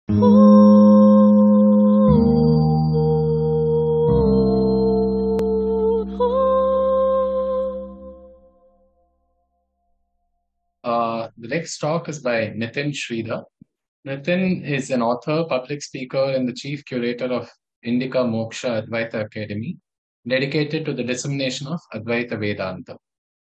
The next talk is by Nithin Sridhar. Nithin is an author, public speaker, and the chief curator of Indica Moksha Advaita Academy, dedicated to the dissemination of Advaita Vedanta.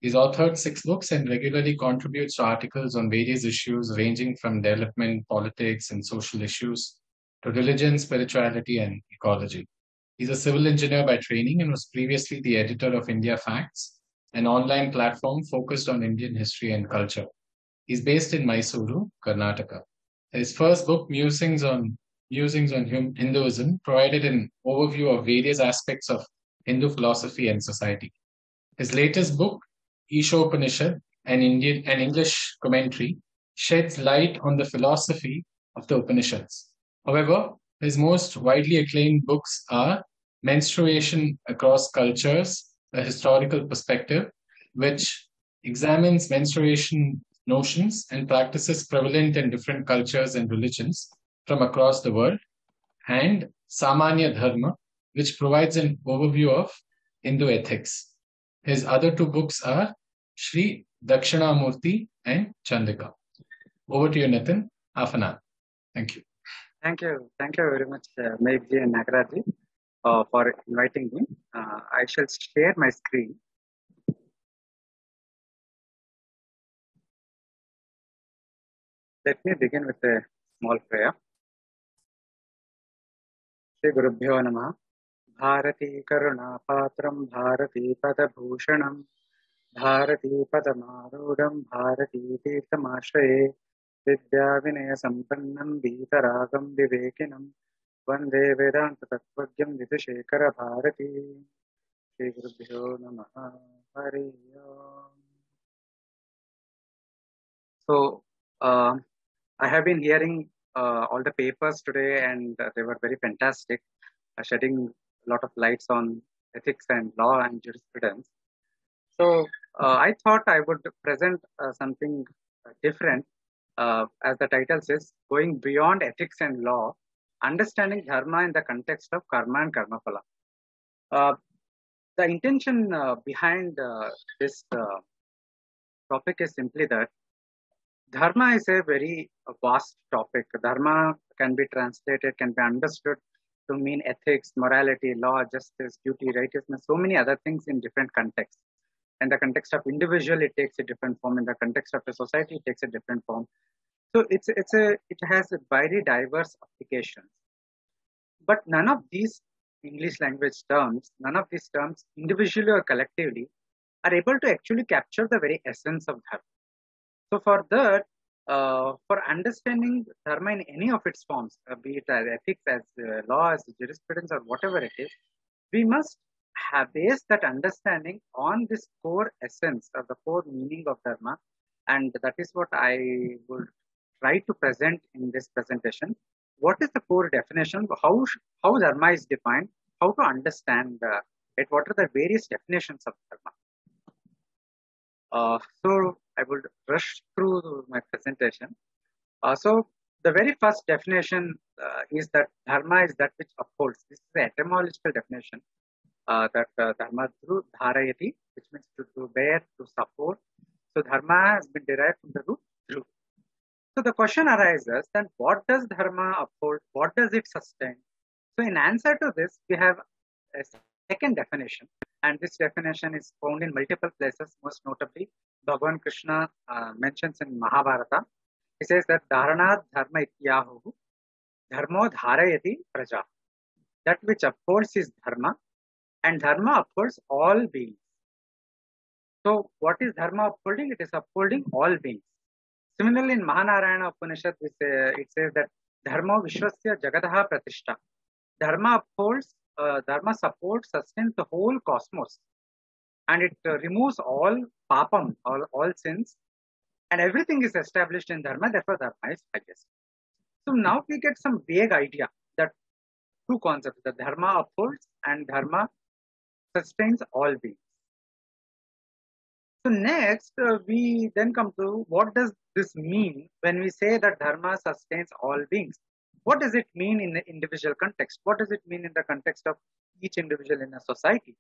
He's authored 6 books and regularly contributes to articles on various issues ranging from development, politics, and social issues to religion, spirituality, and ecology. He's a civil engineer by training and was previously the editor of India Facts, an online platform focused on Indian history and culture. He's based in Mysuru, Karnataka. His first book, Musings on Hinduism, provided an overview of various aspects of Hindu philosophy and society. His latest book, Ishopanishad, an English commentary, sheds light on the philosophy of the Upanishads. However, his most widely acclaimed books are Menstruation Across Cultures, a historical perspective, which examines menstruation notions and practices prevalent in different cultures and religions from across the world, and Samanya Dharma, which provides an overview of Hindu ethics. His other 2 books are Sri Dakshinamurti and Chandrika. Over to you, Nithin. Half an hour. Thank you. Thank you very much, Megji and Nagaraji, for inviting me. I shall share my screen. Let me begin with a small prayer. Shri Gurubhyo Namah. Bharati Karuna Patram Bharati Padabhushanam Bharati Padamarudam Bharati Tirthamashraye Vidya Vinaya Sampannam Vitaragam Vivekinam Vande Vedanta Tattvajam Vidhushekara Bharati. Shri Gurubhyo Namah. Hari Om. So, I have been hearing all the papers today, and they were very fantastic, shedding a lot of lights on ethics and law and jurisprudence. So I thought I would present something different, as the title says, going beyond ethics and law, understanding dharma in the context of karma and karmaphala. The intention behind this topic is simply that dharma is a very vast topic. Dharma can be translated, can be understood to mean ethics, morality, law, justice, duty, righteousness, so many other things in different contexts. In the context of individual, it takes a different form. In the context of a society, it takes a different form. So it has a very diverse applications. But none of these English language terms, none of these terms individually or collectively are able to actually capture the very essence of dharma. So for that, for understanding dharma in any of its forms, be it as ethics, as law, as jurisprudence, or whatever it is, we must have based that understanding on this core essence or the core meaning of dharma, and that is what I would try to present in this presentation. What is the core definition? How dharma is defined? How to understand it? What are the various definitions of dharma? So I will rush through my presentation. So the very first definition is that dharma is that which upholds. This is the etymological definition. That dharma through dharayati, which means to bear, to support. So dharma has been derived from the root dhru. So the question arises, then what does dharma uphold? What does it sustain? So in answer to this, we have a second definition, and this definition is found in multiple places. Most notably, Bhagavan Krishna mentions in Mahabharata. He says that Dharanat dharma ityahu dharmo dharayati praja. That which upholds is dharma, and dharma upholds all beings. So what is dharma upholding? It is upholding all beings. Similarly, in Mahanarayana Upanishad, it says that dharma vishwasya jagataha pratishta. Dharma upholds, dharma supports, sustains the whole cosmos, and it removes all papam, all sins, and everything is established in dharma. Therefore, dharma is highest. So now we get some vague idea that two concepts: that dharma upholds and dharma sustains all beings. So next, we then come to what does this mean when we say that dharma sustains all beings? What does it mean in the individual context? What does it mean in the context of each individual in a society?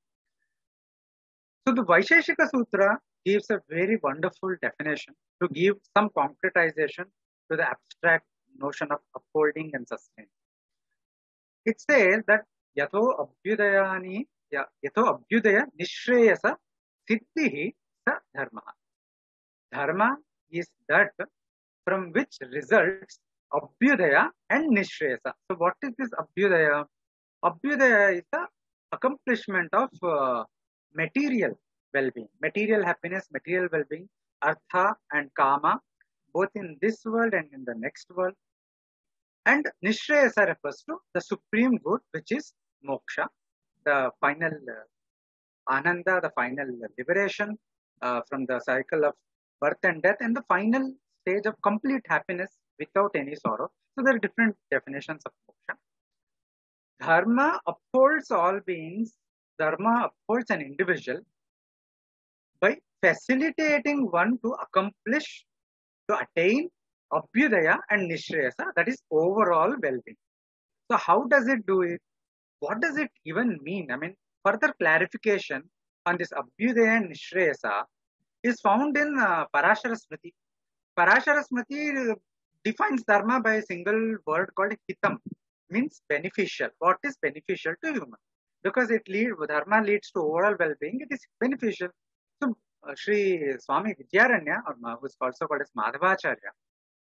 So the Vaisheshika Sutra gives a very wonderful definition to give some concretization to the abstract notion of upholding and sustaining. It says that Yatho Abhyudaya Nishreyasa Siddhihi Sa Dharma. Dharma is that from which results Abhyudaya and Nishreyasa. So what is this Abhyudaya? Abhyudaya is the accomplishment of material well-being, material happiness, material well-being, artha and kama, both in this world and in the next world. And Nishreyasa refers to the supreme good, which is moksha, the final ananda, the final liberation from the cycle of birth and death, and the final stage of complete happiness without any sorrow. So there are different definitions of moksha. Dharma upholds all beings. Dharma upholds an individual by facilitating one to accomplish, to attain Abhyudaya and Nishreyasa, that is overall well-being. So how does it do it? What does it even mean? I mean, further clarification on this Abhyudaya and Nishreyasa is found in Parashara Smriti. Parashara Smriti defines Dharma by a single word called Hitam, means beneficial. What is beneficial to human? Because Dharma leads to overall well-being, it is beneficial. So Sri Swami Vidyaranya, who is also called as Madhavacharya,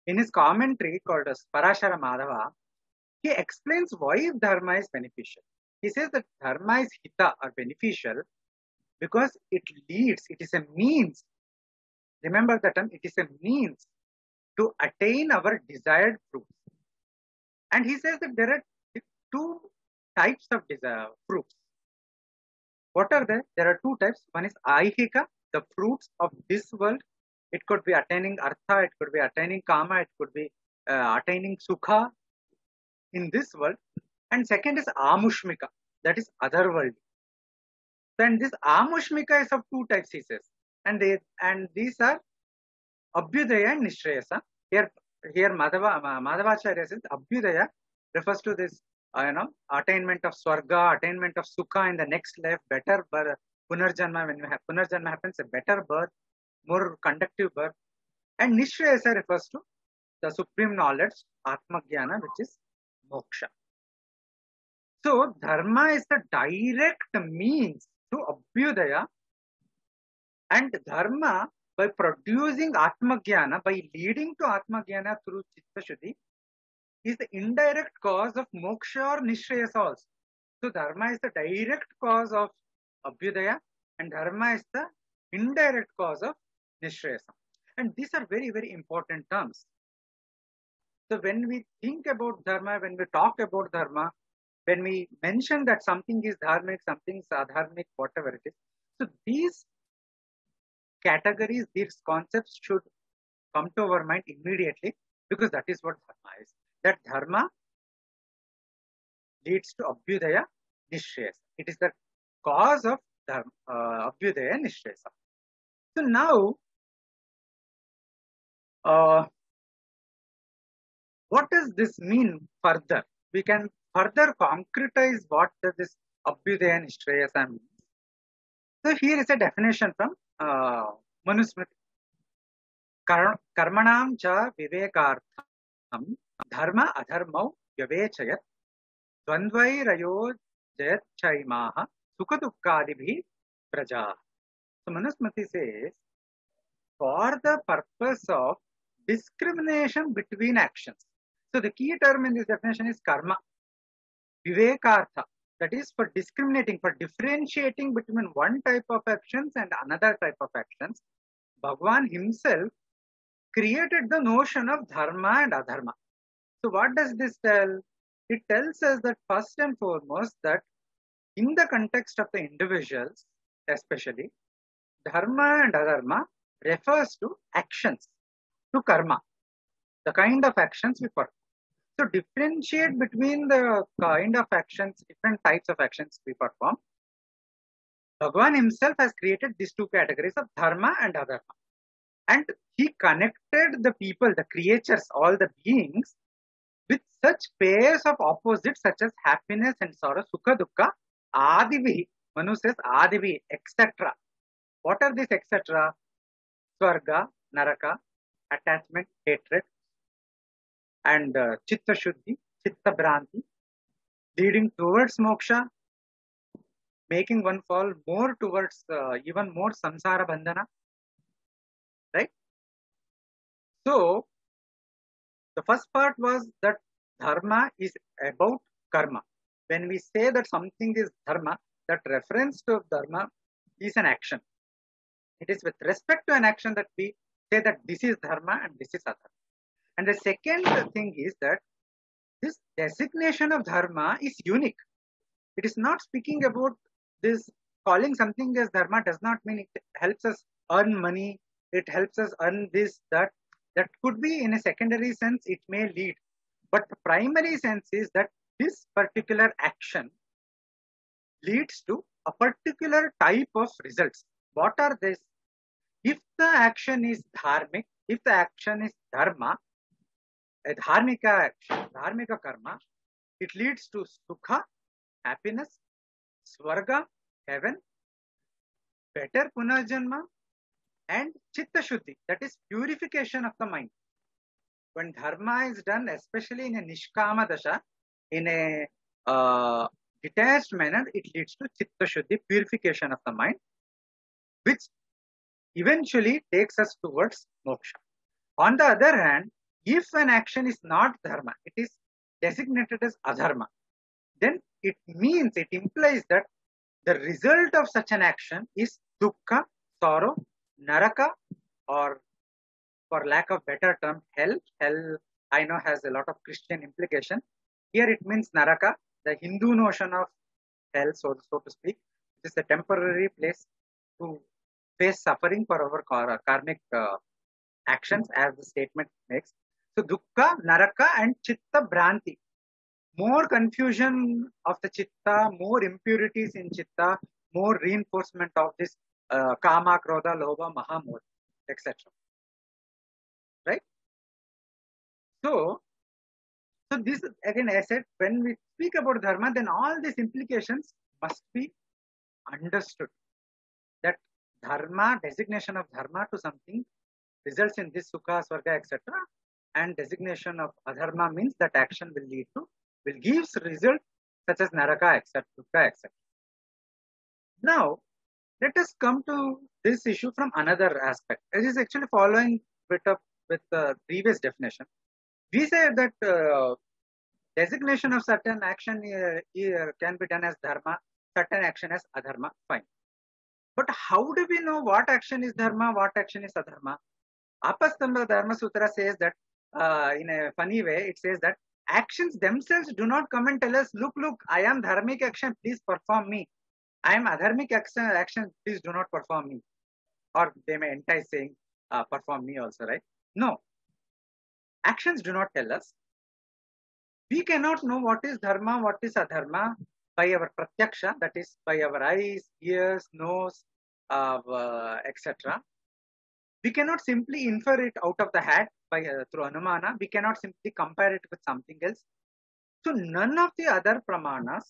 in his commentary called as Parashara Madhava, he explains why Dharma is beneficial. He says that Dharma is hita or beneficial because it leads, it is a means. Remember the term, it is a means to attain our desired fruits. And he says that there are two types of fruits. What are they? There are two types. One is aihika, the fruits of this world. It could be attaining artha, it could be attaining kama, it could be attaining sukha in this world. And second is amushmika, that is otherworldly. Then this amushmika is of two types, he says. And these are Abhyudaya and Nishreyasa. Here Madhavacharya says Abhyudaya refers to this attainment of swarga, attainment of sukha in the next life, better birth, punarjanma, when punarjanma happens, a better birth, more conductive birth. And Nishreyasa refers to the supreme knowledge, Atma-jnana, which is moksha. So Dharma is the direct means to Abhyudaya, and Dharma, by producing Atma-jnana, by leading to Atma-jnana through Chitta-shuddhi, is the indirect cause of moksha or Nishreyasa also. So Dharma is the direct cause of Abhyudaya, and Dharma is the indirect cause of Nishreyasa. And these are very, very important terms. So when we think about Dharma, when we talk about Dharma, when we mention that something is dharmic, something is adharmic, whatever it is, so these categories, these concepts should come to our mind immediately, because that is what Dharma is. That Dharma leads to Abhyudaya, Nishreyasa. It is the cause of Dharma, Abhyudaya, Nishreyasa. So now, what does this mean further? We can further concretize what does this Abhyudaya and Nishreyasa means. So here is a definition from Manusmriti. Karmanam cha vivekartham dharma adharmau vyavechayat dvandvairayo jayat chaimaha sukhadukkadibhi praja. So Manusmriti says, for the purpose of discrimination between actions. So the key term in this definition is karma. Vivekartha, that is for discriminating, for differentiating between one type of actions and another type of actions. Bhagavan himself created the notion of dharma and adharma. So what does this tell? It tells us that first and foremost that in the context of the individuals, especially, dharma and adharma refers to actions, to karma, the kind of actions we perform. So differentiate between the kind of actions, different types of actions we perform. Bhagavan himself has created these two categories of dharma and adharma. And he connected the people, the creatures, all the beings with such pairs of opposites such as happiness and sorrow, sukha, dukkha, adivi, Manu says adivi, etc. What are these etc.? Swarga, naraka, attachment, hatred, and chitta shuddhi, chitta bhranti, leading towards moksha, making one fall more towards even more samsara bandhana, right? So, the first part was that dharma is about karma. When we say that something is dharma, that reference to dharma is an action. It is with respect to an action that we say that this is dharma and this is adharma. And the second thing is that this designation of dharma is unique. It is not speaking about this calling something as dharma does not mean it helps us earn money, it helps us earn this, that. That could be in a secondary sense, it may lead. But the primary sense is that this particular action leads to a particular type of results. What are these? If the action is dharmic, if the action is dharma, a dharmika action, dharmika karma, it leads to sukha, happiness, swarga, heaven, better punarjanma, and chitta shuddhi, that is purification of the mind. When dharma is done, especially in a nishkama dasha, in a detached manner, it leads to chitta shuddhi, purification of the mind, which eventually takes us towards moksha. On the other hand, if an action is not dharma, it is designated as adharma, then it means, it implies that the result of such an action is dukkha, sorrow, naraka, or for lack of better term, hell. Hell, I know, has a lot of Christian implication. Here it means naraka, the Hindu notion of hell, so to speak. It is a temporary place to face suffering for our karmic actions, as the statement makes. So dukkha, naraka, and chitta bhranti. More confusion of the chitta, more impurities in chitta, more reinforcement of this kama, krodha, lobha, mahamod, etc. Right? So this again, I said, when we speak about dharma, then all these implications must be understood. That dharma, designation of dharma to something results in this sukha, swarga, etc. And designation of adharma means that action will give result such as naraka, etc., dukkha, etc. Now, let us come to this issue from another aspect. It is actually following bit up with the previous definition. We say that designation of certain action can be done as dharma, certain action as adharma, fine. But how do we know what action is dharma, what action is adharma? Apastambha Dharma Sutra says that in a funny way, it says that actions themselves do not come and tell us, look, I am dharmic action, please perform me. I am adharmic action, please do not perform me. Or they may entice saying, perform me also, right? No. Actions do not tell us. We cannot know what is dharma, what is adharma by our pratyaksha, that is by our eyes, ears, nose, etc. We cannot simply infer it out of the hat by through anumana. We cannot simply compare it with something else. So none of the other pramanas,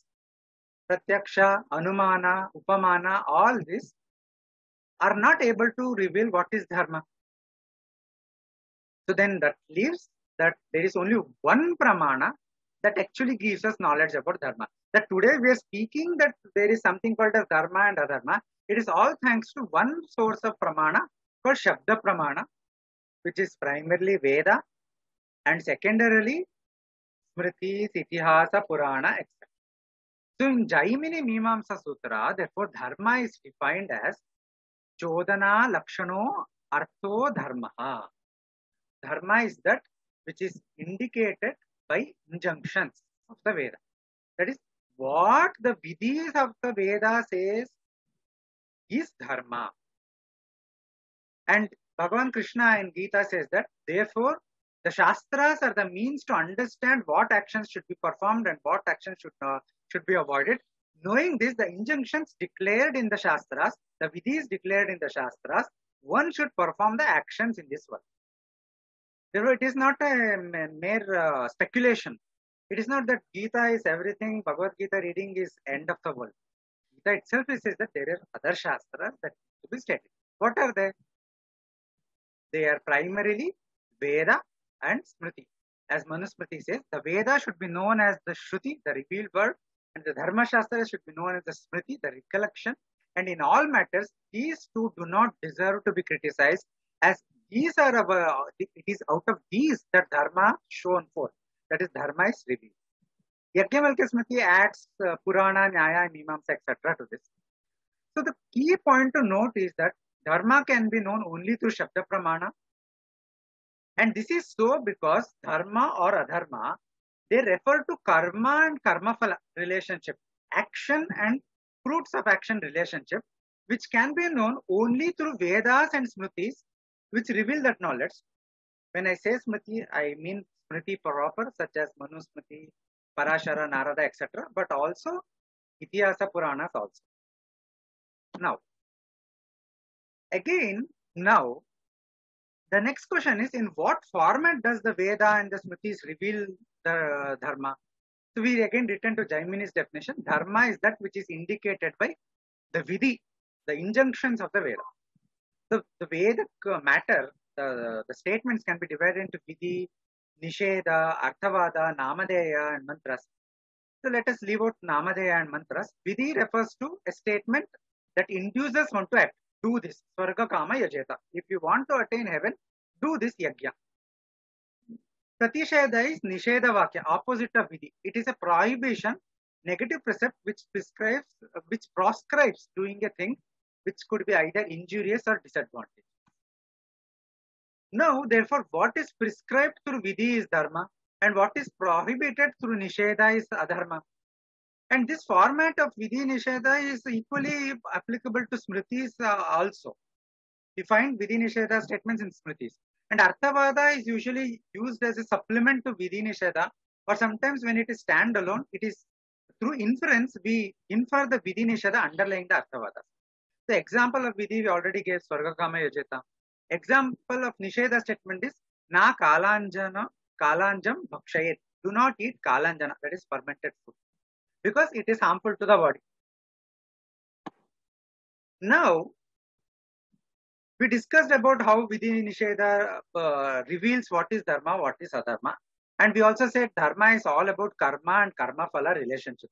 pratyaksha, anumana, upamana, all this are not able to reveal what is dharma. So then that leaves that there is only one pramana that actually gives us knowledge about dharma. That today we are speaking that there is something called as dharma and adharma. It is all thanks to one source of pramana called Shabda Pramana, which is primarily Veda, and secondarily Smritis, Itihasa, Purana, etc. So in Jaimini Mimamsa Sutra, therefore dharma is defined as Chodana Lakshano Artho Dharma. Dharma is that which is indicated by injunctions of the Veda. That is what the Vidhis of the Veda says is dharma. And Bhagavan Krishna in Gita says that, therefore, the Shastras are the means to understand what actions should be performed and what actions should be avoided. Knowing this, the injunctions declared in the Shastras, the Vidhis declared in the Shastras, one should perform the actions in this world. Therefore, it is not a mere speculation. It is not that Gita is everything, Bhagavad Gita reading is end of the world. Gita itself says that there are other shastras that to be studied. What are they? They are primarily Veda and Smriti. As Manusmriti says, the Veda should be known as the Shruti, the revealed word, and the Dharma Shastra should be known as the Smriti, the recollection. And in all matters, these two do not deserve to be criticized, as these are it is out of these that Dharma shown forth. That is, Dharma is revealed. Yajnavalkya Smriti adds Purana, Nyaya, Mimamsa, etc. to this. So the key point to note is that Dharma can be known only through Shabda Pramana. And this is so because Dharma or Adharma, they refer to Karma and Karma-Phala relationship, action and fruits of action relationship, which can be known only through Vedas and Smritis, which reveal that knowledge. When I say Smriti, I mean Smriti proper, such as Manusmriti, Parashara, Narada, etc., but also Itihasa Puranas also. Now, again, now, the next question is, in what format does the Veda and the Smritis reveal the Dharma? So we again return to Jaimini's definition. Dharma is that which is indicated by the Vidhi, the injunctions of the Veda. The Vedic matter, the statements can be divided into Vidhi, Nisheda, Arthavada, Namadeya, and Mantras. So let us leave out Namadeya and Mantras. Vidhi refers to a statement that induces one to act. Do this. Swarga Kama Yajeta. If you want to attain heaven, do this yajna. Pratisheda is Nisheda Vakya, opposite of Vidhi. It is a prohibition, negative precept which proscribes doing a thing which could be either injurious or disadvantageous. Now, therefore, what is prescribed through Vidhi is Dharma, and what is prohibited through Nisheda is Adharma. And this format of Vidhi Nisheda is equally applicable to Smritis also. We find Vidhi Nisheda statements in Smritis. And Arthavada is usually used as a supplement to Vidhi Nisheda, or sometimes when it is standalone, it is through inference, we infer the Vidhi Nisheda underlying the Arthavada. The example of Vidhi we already gave, Swarga Kama Yajeta. Example of Nisheda statement is Na Kalanjam Bhakshayet. Do not eat Kalanjana, that is fermented food, because it is harmful to the body. Now, we discussed about how Vidhi Nisheda reveals what is Dharma, what is Adharma. And we also said Dharma is all about Karma and Karma-Phala relationship.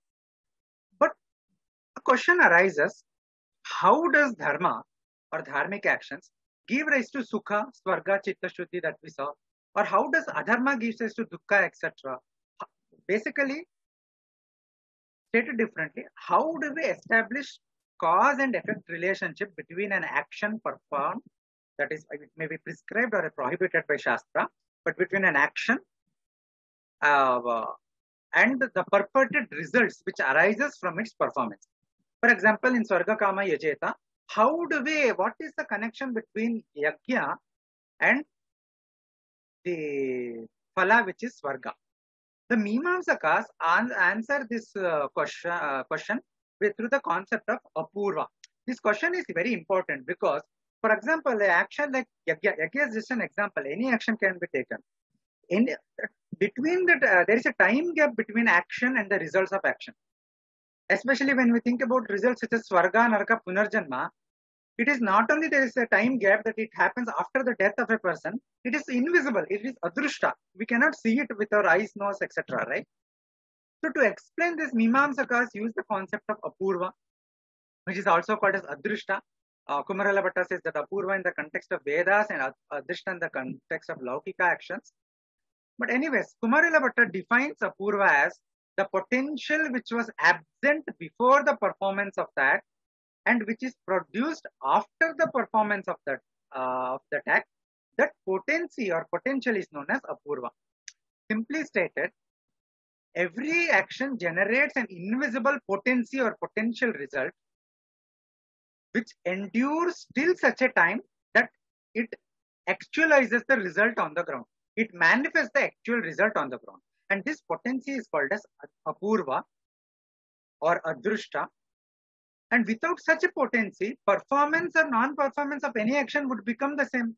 But a question arises, how does Dharma or Dharmic actions give rise to Sukha, Swarga, Chitta Shuddhi that we saw? Or how does Adharma give rise to Dukkha, etc.? Basically, stated differently, how do we establish cause and effect relationship between an action performed, that is, it may be prescribed or prohibited by Shastra, but between an action and the purported results which arises from its performance? For example, in Swarga Kama Yajeta, what is the connection between Yajna and the Phala, which is Swarga? The Mimamsakas answer this question through the concept of Apurva. This question is very important because, for example, an action like Yajna is just an example. Any action can be taken. There is a time gap between action and the results of action. Especially when we think about results such as Swarga, Naraka, Punarjanma, it is not only there is a time gap that it happens after the death of a person, it is invisible, it is adrushta. We cannot see it with our eyes, nose, etc. Right? So to explain this, Mimamsakas use the concept of Apurva, which is also called as Adrushta. Kumarala Bhatta says that Apurva in the context of Vedas and Adrushta in the context of Laukika actions. But anyways, Kumarala Bhatta defines Apurva as the potential which was absent before the performance of that and which is produced after the performance of that act. That potency or potential is known as Apurva. Simply stated, every action generates an invisible potency or potential result which endures till such a time that it actualizes the result on the ground. It manifests the actual result on the ground. And this potency is called as Apurva or Adrushta. And without such a potency, performance or non-performance of any action would become the same.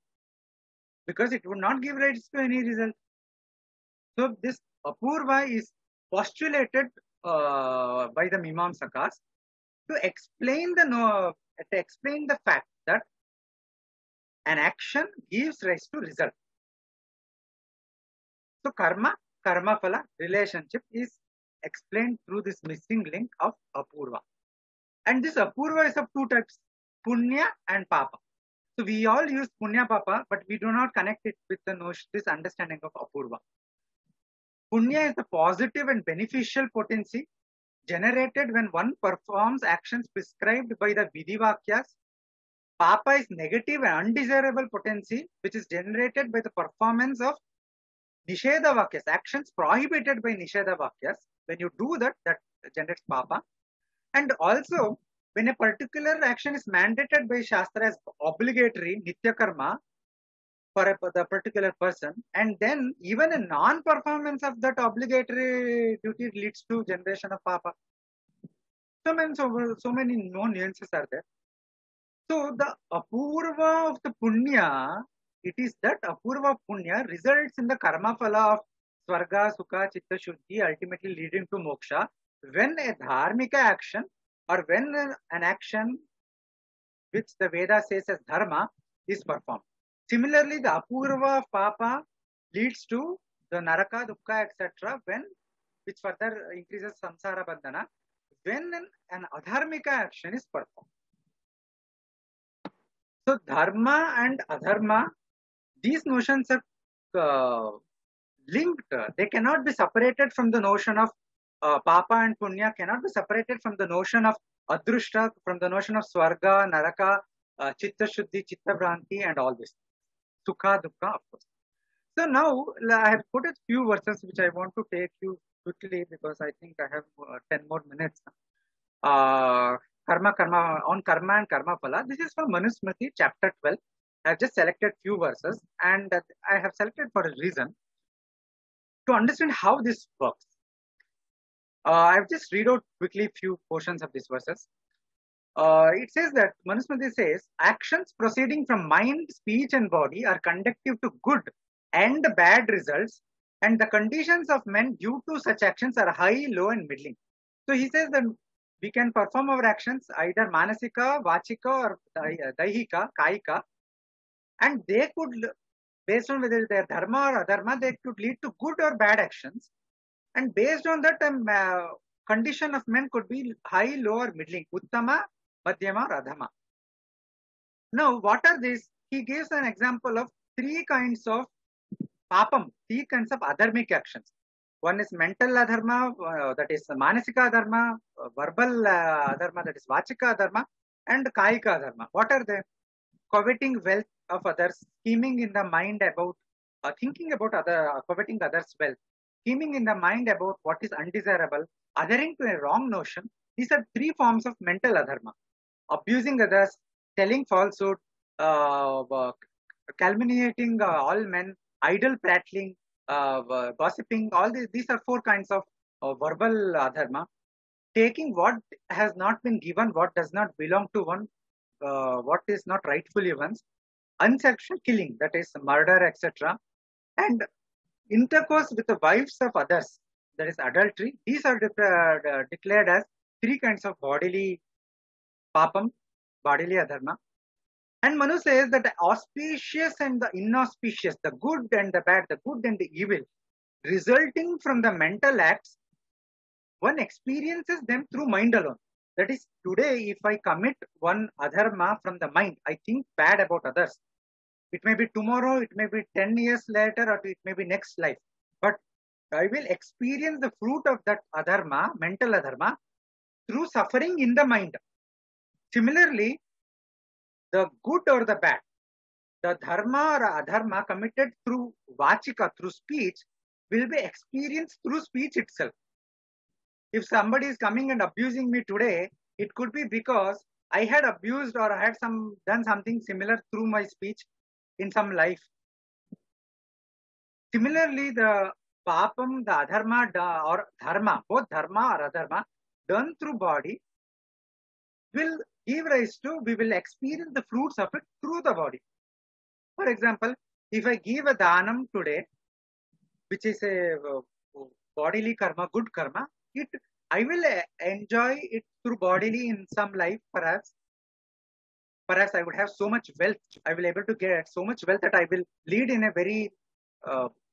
because it would not give rise to any result. So this Apurva is postulated by the Mimamsakas to explain the fact that an action gives rise to result. So Karma-Karmaphala relationship is explained through this missing link of Apurva. And this Apurva is of two types, Punya and Papa. So we all use Punya Papa, but we do not connect it with the notion, this understanding of Apurva. Punya is the positive and beneficial potency generated when one performs actions prescribed by the Vidhivakyas. Papa is negative and undesirable potency, which is generated by the performance of Nisheda Vakyas, actions prohibited by Nisheda Vakyas. When you do that, that generates Papa. And also, when a particular action is mandated by Shastra as obligatory, Nitya Karma, for the particular person, and then even a non-performance of that obligatory duty leads to generation of Papa. So many no nuances are there. So the Apurva of the Punya, it is that Apurva Punya results in the Karma Phala of Swarga, Sukha, Chitta Shuddhi, ultimately leading to Moksha, when a Dharmika action or when an action which the Veda says as Dharma is performed. Similarly, the Apurva of Papa leads to the Naraka, Dukkha, etc., which further increases Samsara Bandhana, when an Adharmika action is performed. So, Dharma and Adharma, these notions are linked. They cannot be separated from the notion of Papa and Punya, cannot be separated from the notion of Adrushta, from the notion of Swarga, Naraka, Chitta Shuddhi, Chitta Bhranti, and all this. Sukha, Dukkha, of course. So now I have put a few verses which I want to take you quickly because I think I have 10 more minutes. On Karma and Karma Phala. This is from Manusmriti, chapter 12. I have just selected few verses and I have selected for a reason to understand how this works. I have just read out quickly few portions of these verses. It says that Manusmriti says actions proceeding from mind, speech, and body are conducive to good and bad results, and the conditions of men due to such actions are high, low, and middling. So he says that we can perform our actions either manasika, vachika, or daihika, kaika, and they could, based on whether they are dharma or adharma, they could lead to good or bad actions. And based on that, condition of men could be high, low, or middling, uttama, madhyama, or adhama. Now, what are these? He gives an example of three kinds of papam, three kinds of adharmic actions. One is mental adharma, that is manasika adharma, verbal adharma, that is vachika adharma, and kaika adharma. What are they? Coveting wealth of others, scheming in the mind about, thinking about coveting others' wealth, scheming in the mind about what is undesirable, adhering to a wrong notion. These are three forms of mental adharma. Abusing others, telling falsehood, calumniating all men, idle prattling, gossiping, all these are four kinds of verbal adharma. Taking what has not been given, what does not belong to one, what is not rightfully one's, unsanctioned killing, that is murder, etc. And intercourse with the wives of others, that is adultery. These are declared as three kinds of bodily papam, bodily adharma. And Manu says that the auspicious and the inauspicious, the good and the bad, the good and the evil, resulting from the mental acts, one experiences them through mind alone. That is, today, if I commit one adharma from the mind, I think bad about others. It may be tomorrow, it may be 10 years later, or it may be next life. But I will experience the fruit of that adharma, mental adharma, through suffering in the mind. Similarly, the good or the bad, the dharma or adharma committed through vachika, through speech, will be experienced through speech itself. If somebody is coming and abusing me today, it could be because I had abused or I had done something similar through my speech in some life. Similarly, the papam, the adharma or dharma, both dharma or adharma, done through body, will give rise to, we will experience the fruits of it through the body. For example, If I give a dhanam today, which is a bodily karma, good karma, I will enjoy it through bodily in some life, perhaps. Perhaps I would have so much wealth. I will able to get so much wealth that I will lead in a very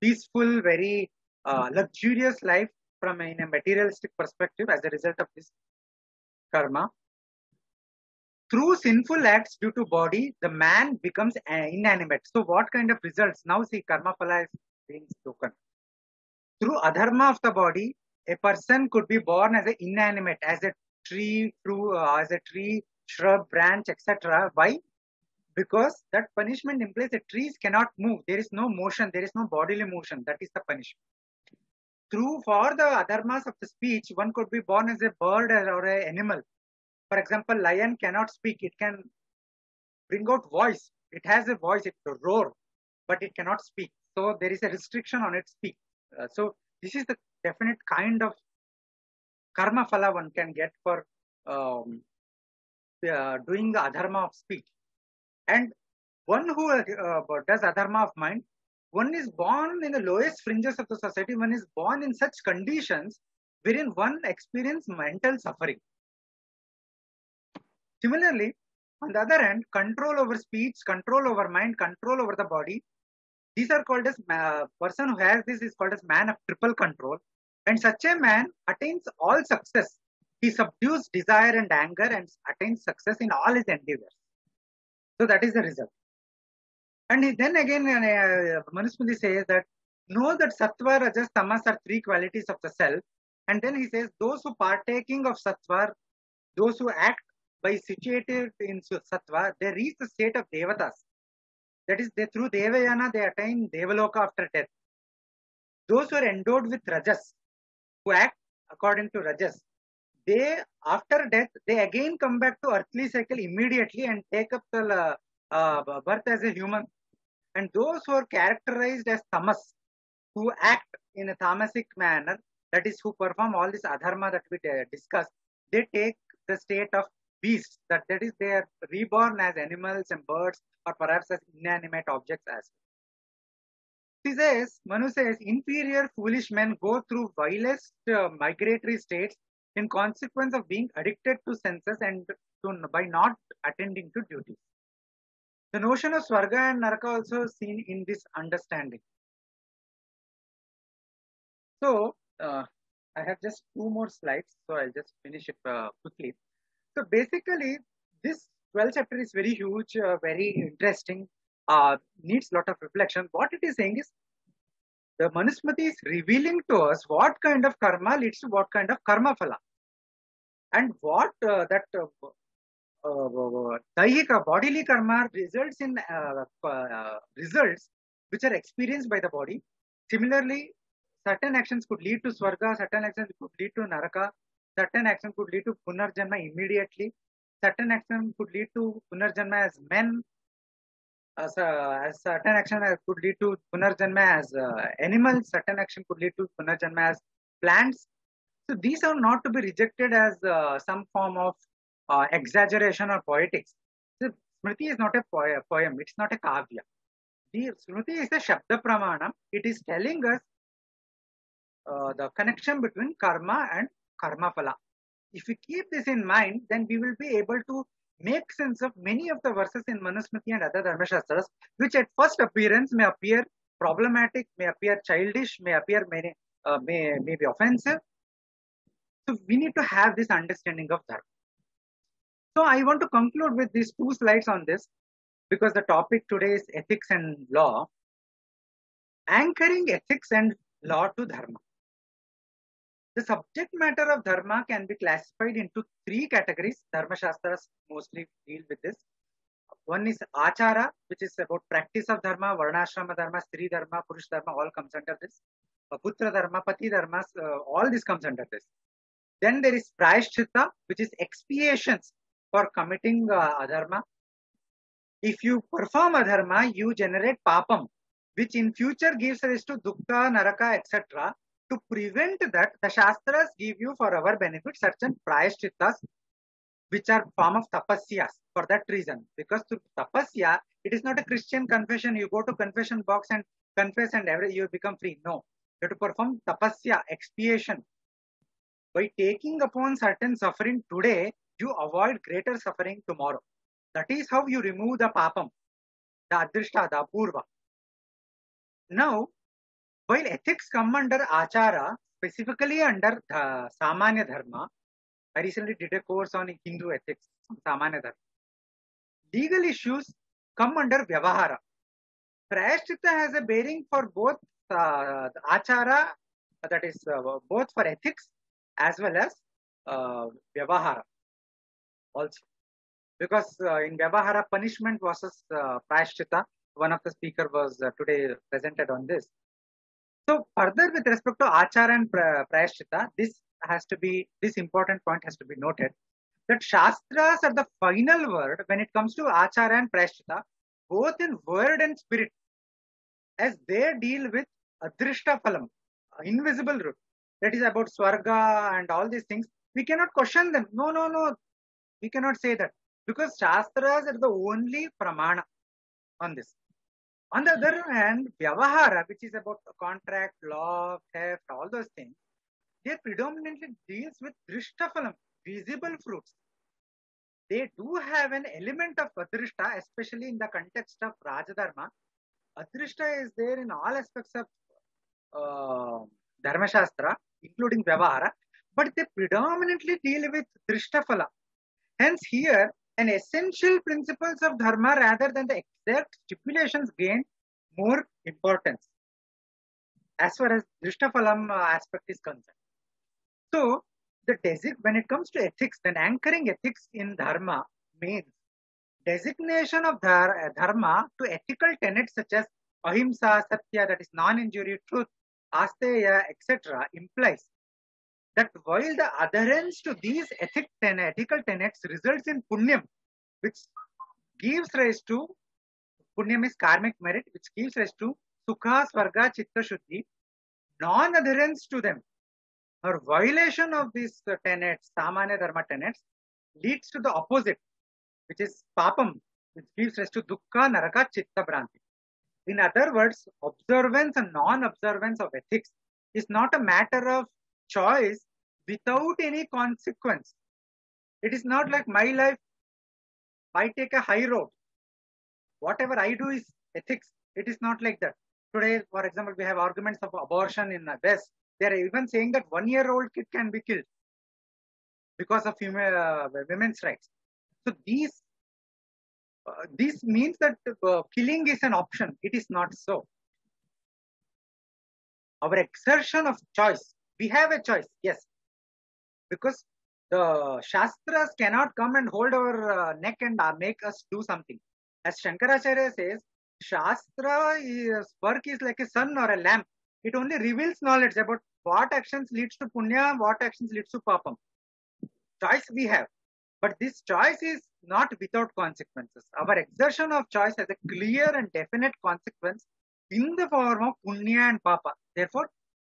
peaceful, very luxurious life from in a materialistic perspective as a result of this karma. Through sinful acts due to body, the man becomes inanimate. So what kind of results? Now see, karma-phala is being spoken. Through adharma of the body, a person could be born as an inanimate, as a tree, shrub, branch, etc. Why? Because that punishment implies that trees cannot move. There is no motion. There is no bodily motion. That is the punishment. For the adharmas of the speech, one could be born as a bird or an animal. For example, lion cannot speak. It can bring out voice. It has a voice. It can roar, but it cannot speak. So there is a restriction on its speech. So this is the definite kind of karma phala one can get for doing the adharma of speech. And one who does adharma of mind, one is born in the lowest fringes of the society. One is born in such conditions wherein one experiences mental suffering. Similarly, on the other hand, control over speech, control over mind, control over the body, these are called as, person who has this is called as man of triple control. And such a man attains all success. He subdues desire and anger and attains success in all his endeavors. So that is the result. And then again, Manusmriti says that know that sattva, rajas, tamas are three qualities of the self. And then he says those who partaking of sattva, those who act by situated in sattva, they reach the state of devatas. That is, through devayana, they attain devaloka after death. Those who are endowed with rajas, who act according to rajas, they, after death, they again come back to earthly cycle immediately and take up the birth as a human. And those who are characterized as tamas, who act in a tamasic manner, that is, who perform all this adharma that we discussed, they take the state of beasts. That is, they are reborn as animals and birds, or perhaps as inanimate objects as well. He says, Manu says, inferior foolish men go through vilest migratory states in consequence of being addicted to senses and by not attending to duties. The notion of Swarga and Naraka also seen in this understanding. So, I have just 2 more slides, so I'll just finish it quickly. So, basically, this 12th chapter is very huge, very interesting, needs a lot of reflection. What it is saying is, the Manusmriti is revealing to us what kind of karma leads to what kind of karma phala. And what daihika, bodily karma results in results which are experienced by the body. Similarly, certain actions could lead to swarga, certain actions could lead to naraka, certain actions could lead to punarjanma immediately, certain actions could lead to punarjanma as men, as certain action could lead to punarjanma as animals, certain action could lead to punarjanma as plants. So these are not to be rejected as some form of exaggeration or poetics. So Smriti is not a poem, it's not a kavya. The Smriti is a Shabda Pramanam. It is telling us the connection between karma and karma phala. If we keep this in mind, then we will be able to make sense of many of the verses in Manusmriti and other Dharma Shastras, which at first appearance may appear problematic, may appear childish, may appear may be offensive. So we need to have this understanding of Dharma. So I want to conclude with these 2 slides on this, because the topic today is ethics and law. Anchoring ethics and law to Dharma. The subject matter of Dharma can be classified into 3 categories. Dharma Shastras mostly deal with this. One is Achara, which is about practice of Dharma, Varnashrama Dharma, Stri Dharma, Purush Dharma, all comes under this. Putra Dharma, Pati Dharma, all this comes under this. Then there is Prayashchitta, which is expiations for committing adharma. If you perform adharma, you generate papam, which in future gives rise to dukkha, naraka, etc. To prevent that, the Shastras give you for our benefit certain prayashchittas, which are form of tapasyas for that reason. Because through tapasya, it is not a Christian confession. You go to confession box and confess and you become free. No, you have to perform tapasya, expiation. By taking upon certain suffering today, you avoid greater suffering tomorrow. That is how you remove the papam, the adrishta, the apurva. Now, while ethics come under achara, specifically under the samanya dharma, I recently did a course on Hindu ethics, samanya dharma. Legal issues come under vyavahara. Prayaschitta has a bearing for both achara, that is both for ethics as well as vyavahara also. Because in vyavahara, punishment versus prayaschitta, one of the speaker was today presented on this. So further with respect to achara and prayaschitta, this important point has to be noted, that shastras are the final word when it comes to achara and prayaschitta, both in word and spirit, as they deal with adrishta phalam, invisible root, that is about swarga and all these things. We cannot question them. No. We cannot say that, because shastras are the only pramana on this. On the other hand, vyavahara, which is about contract, law, theft, all those things, they predominantly deals with drishtaphalam, visible fruits. They do have an element of adrishta, especially in the context of Rajadharma. Adrishta is there in all aspects of Dharma Shastra, including Vyavahara, but they predominantly deal with Drishtaphala. Hence, here, an essential principles of Dharma rather than the exact stipulations gain more importance as far as Drishtaphalam aspect is concerned. So, when it comes to ethics, then anchoring ethics in Dharma means designation of Dharma to ethical tenets such as ahimsa, satya, that is non-injury, truth, asteya, etc., implies that while the adherence to these ethical tenets results in punyam, which gives rise to, punyam is karmic merit, which gives rise to sukha, swarga, chitta, shuddhi, non-adherence to them or violation of these tenets, samanya dharma tenets, leads to the opposite, which is papam, which gives rise to dukkha, naraka, chitta, bhranti. In other words, observance and non-observance of ethics is not a matter of choice without any consequence. It is not like my life, I take a high road. Whatever I do is ethics. It is not like that. Today, for example, we have arguments of abortion in the West. They are even saying that 1-year-old kid can be killed because of women's rights. So this means that killing is an option. It is not so. Our exertion of choice, we have a choice, yes, because the Shastras cannot come and hold our neck and make us do something. As Shankaracharya says, Shastra's work is like a sun or a lamp. It only reveals knowledge about what actions leads to punya, what actions leads to papam. Choice we have. But this choice is not without consequences. Our exertion of choice has a clear and definite consequence in the form of punya and papa. Therefore,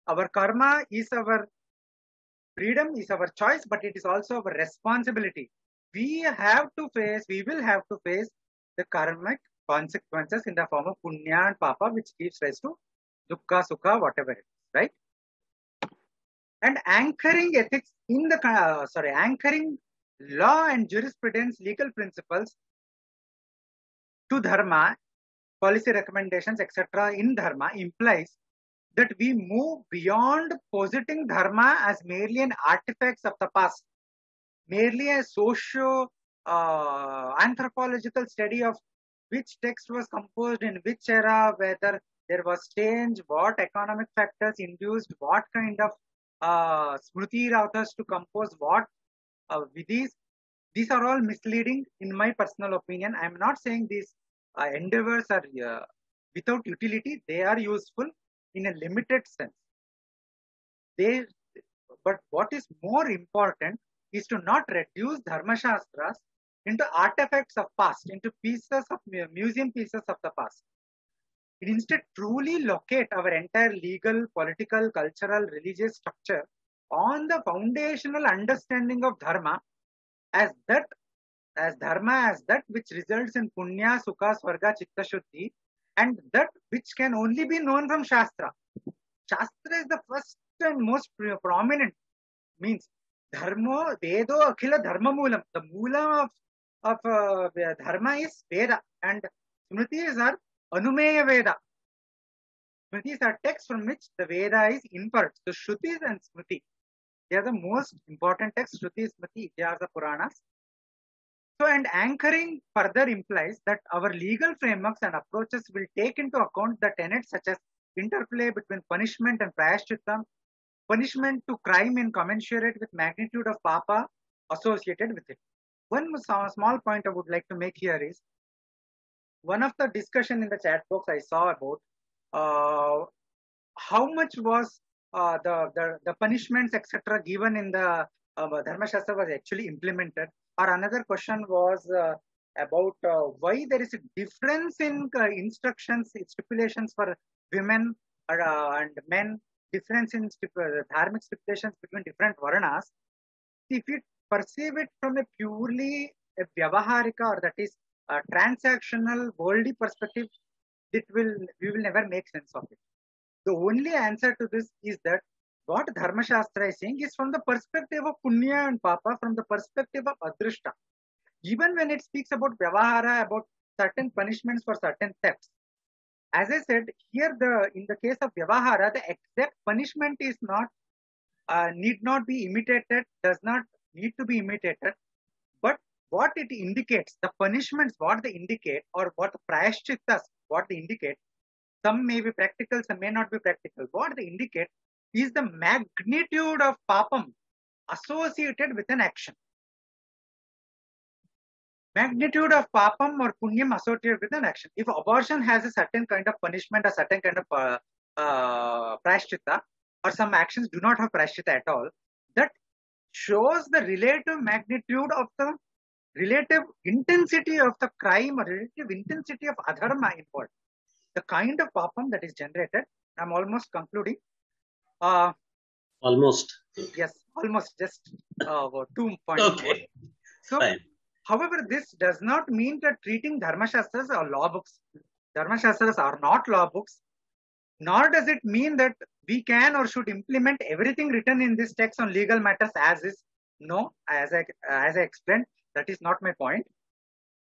our karma is our freedom, is our choice, but it is also our responsibility. We will have to face the karmic consequences in the form of punya and papa, which gives rise to dukkha, sukha, whatever it is, right? And anchoring ethics in the, anchoring law and jurisprudence, legal principles to dharma, policy recommendations, etc. in dharma implies that we move beyond positing dharma as merely an artifact of the past, merely a socio-anthropological study of which text was composed in which era, whether there was change, what economic factors induced, what kind of smriti authors to compose what vidhis. These are all misleading in my personal opinion. I am not saying these endeavors are without utility. They are useful in a limited sense. But what is more important is to not reduce Dharma Shastras into artifacts of past, into pieces of museum pieces of the past. Instead, truly locate our entire legal, political, cultural, religious structure on the foundational understanding of Dharma as that, as dharma, as that which results in punya, sukha, swarga, chitta shuddhi, and that which can only be known from Shastra. Shastra is the first and most prominent, means dharma, vedo, akhila dharma moolam. The moolam of dharma is Veda, and Smritis are Anumeya Veda. Smritis are texts from which the Veda is inferred. So Shrutis and Smriti, they are the most important texts. Shruti, Smriti, Ityasa, Puranas. So, and anchoring further implies that our legal frameworks and approaches will take into account the tenets such as interplay between punishment and prayashchitta, punishment to crime in commensurate with magnitude of papa associated with it. One small point I would like to make here is, one of the discussion in the chat box I saw about how much was the punishments etc. given in the Dharma Shastra was actually implemented, or another question was about why there is a difference in instructions, stipulations for women and men, difference in dharmic stipulations between different varnas. If you perceive it from a purely a vyavaharika, or that is a transactional worldly perspective, we will never make sense of it. The only answer to this is that what Dharma Shastra is saying is from the perspective of Punya and Papa, from the perspective of Adrishta. Even when it speaks about Vyavahara, about certain punishments for certain thefts, as I said, here in the case of Vyavahara, the exact punishment is not, need not be imitated, does not need to be imitated, but what it indicates, the punishments, what they indicate, or what the prayashchittas, what they indicate, some may be practical, some may not be practical. What they indicate is the magnitude of papam associated with an action. Magnitude of papam or punyam associated with an action. If abortion has a certain kind of punishment, a certain kind of prayashchitta, or some actions do not have prayashchitta at all, that shows the relative magnitude of the relative intensity of the crime, or relative intensity of adharma involved. The kind of papam that is generated. I'm almost concluding. Almost. Yes, almost. Just 2 points. Okay. So, fine. However, this does not mean that treating Dharma Shastras or law books. Dharma Shastras are not law books. Nor does it mean that we can or should implement everything written in this text on legal matters as is. No, as I explained, that is not my point.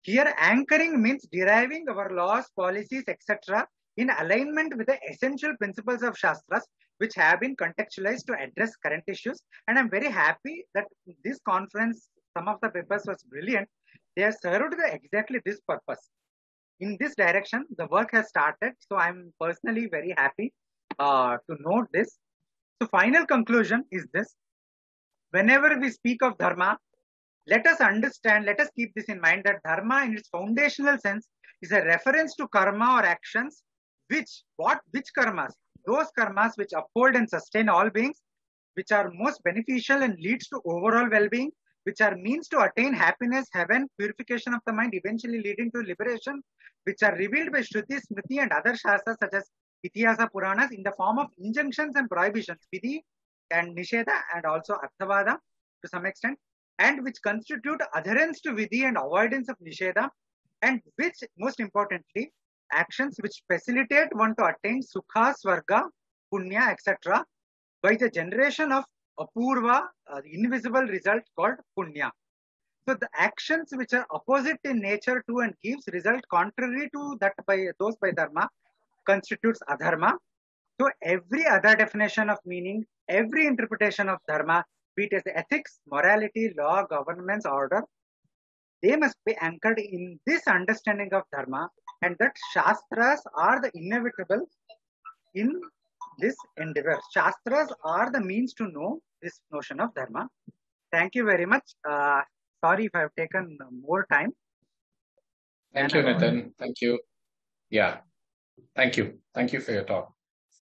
Here, anchoring means deriving our laws, policies, etc. in alignment with the essential principles of Shastras, which have been contextualized to address current issues. And I'm very happy that this conference, some of the papers was brilliant. They have served exactly this purpose. In this direction, the work has started. So I'm personally very happy to note this. So final conclusion is this. Whenever we speak of Dharma, let us understand, let us keep this in mind, that Dharma in its foundational sense is a reference to karma or actions, which karmas? Those karmas which uphold and sustain all beings, which are most beneficial and leads to overall well-being, which are means to attain happiness, heaven, purification of the mind, eventually leading to liberation, which are revealed by Shruti, Smriti and other Shastras such as Ityasa, Puranas in the form of injunctions and prohibitions, Vidhi and Nisheda and also Arthavada to some extent, and which constitute adherence to Vidhi and avoidance of Nisheda, and which, most importantly, actions which facilitate one to attain Sukha, Swarga, Punya, etc. by the generation of Apurva, the invisible result called Punya. So the actions which are opposite in nature to and gives result contrary to that by those by Dharma constitutes adharma. So every other definition of meaning, every interpretation of Dharma, be it as ethics, morality, law, governance, order, they must be anchored in this understanding of Dharma, and that Shastras are the inevitable in this endeavor. Shastras are the means to know this notion of Dharma. Thank you very much. Sorry if I have taken more time. Thank you, Nithin. Thank you. Yeah. Thank you. Thank you for your talk.